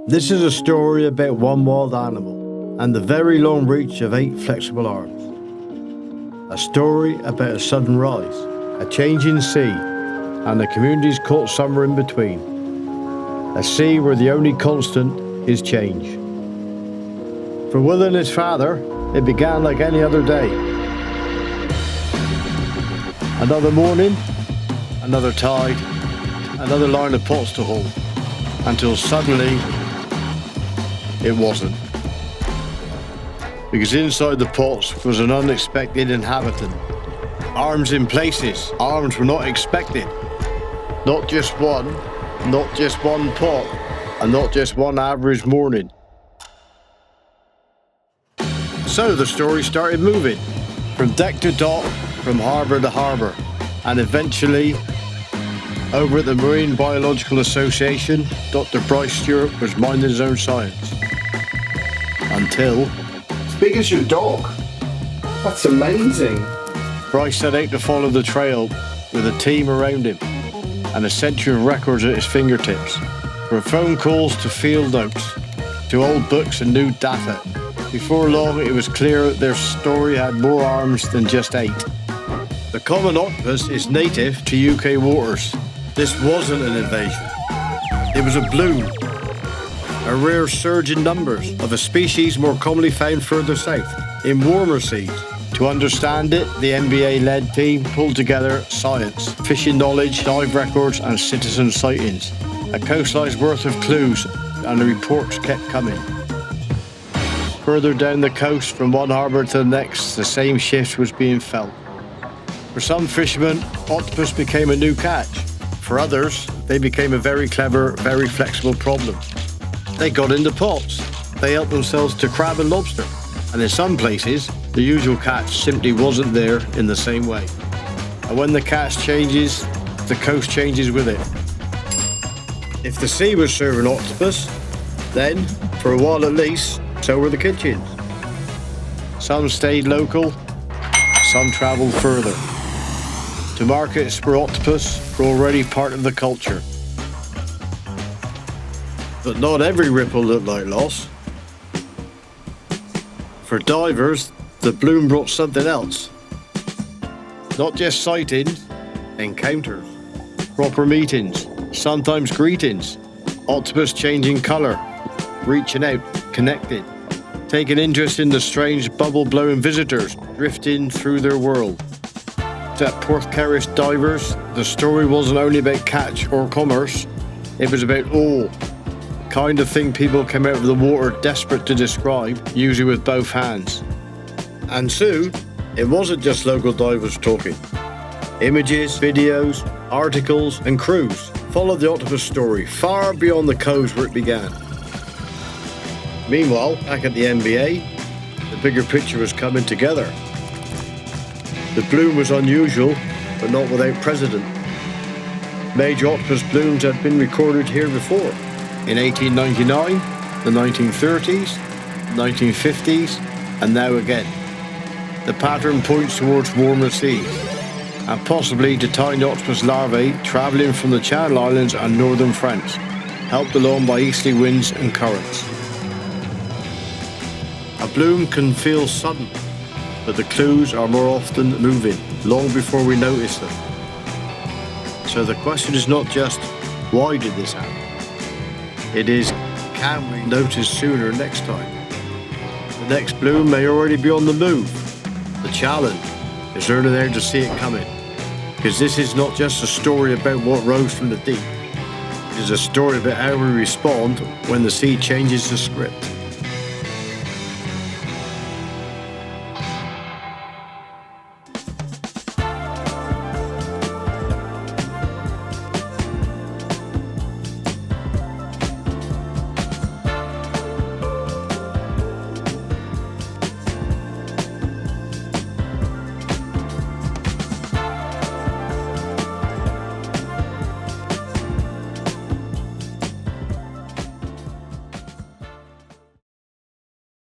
This is a story about one wild animal and the very long reach of 8 flexible arms. A story about a sudden rise, a changing sea, and the communities caught somewhere in between. A sea where the only constant is change. For Will and his father, it began like any other day. Another morning, another tide, another line of pots to haul, until suddenly it wasn't. Because inside the pots was an unexpected inhabitant. Arms in places, arms were not expected. Not just one pot, and not just one average morning. So the story started moving, from deck to dock, from harbour to harbour, and eventually, over at the Marine Biological Association, Dr. Bryce Stewart was minding his own science. Until... As big as your dog? That's amazing. Bryce set out to follow the trail with a team around him, and a century of records at his fingertips. From phone calls to field notes, to old books and new data. Before long, it was clear that their story had more arms than just 8. The common octopus is native to UK waters. This wasn't an invasion. It was a bloom, a rare surge in numbers of a species more commonly found further south, in warmer seas. To understand it, the NBA-led team pulled together science, fishing knowledge, dive records and citizen sightings. A coastline's worth of clues, and the reports kept coming. Further down the coast, from one harbour to the next, the same shift was being felt. For some fishermen, octopus became a new catch. For others, they became a very clever, very flexible problem. They got into pots. They helped themselves to crab and lobster. And in some places, the usual catch simply wasn't there in the same way. And when the catch changes, the coast changes with it. If the sea was serving octopus, then, for a while at least, so were the kitchens. Some stayed local, some travelled further, to markets where octopus were already part of the culture. But not every ripple looked like loss. For divers, the bloom brought something else. Not just sightings, encounters, proper meetings, sometimes greetings, octopus changing colour, reaching out, connected, taking interest in the strange bubble-blowing visitors drifting through their world. At Porthcurris divers, the story wasn't only about catch or commerce, it was about awe. The kind of thing people came out of the water desperate to describe, usually with both hands. And soon, it wasn't just local divers talking. Images, videos, articles and crews followed the octopus story far beyond the coves where it began. Meanwhile, back at the NBA, the bigger picture was coming together. The bloom was unusual, but not without precedent. Major octopus blooms had been recorded here before, in 1899, the 1930s, 1950s, and now again. The pattern points towards warmer seas, and possibly to tiny octopus larvae travelling from the Channel Islands and northern France, helped along by easterly winds and currents. A bloom can feel sudden, but the clues are more often moving, long before we notice them. So the question is not just, why did this happen? It is, can we notice sooner next time? The next bloom may already be on the move. The challenge is learning how to see it coming. Because this is not just a story about what rose from the deep. It is a story about how we respond when the sea changes the script.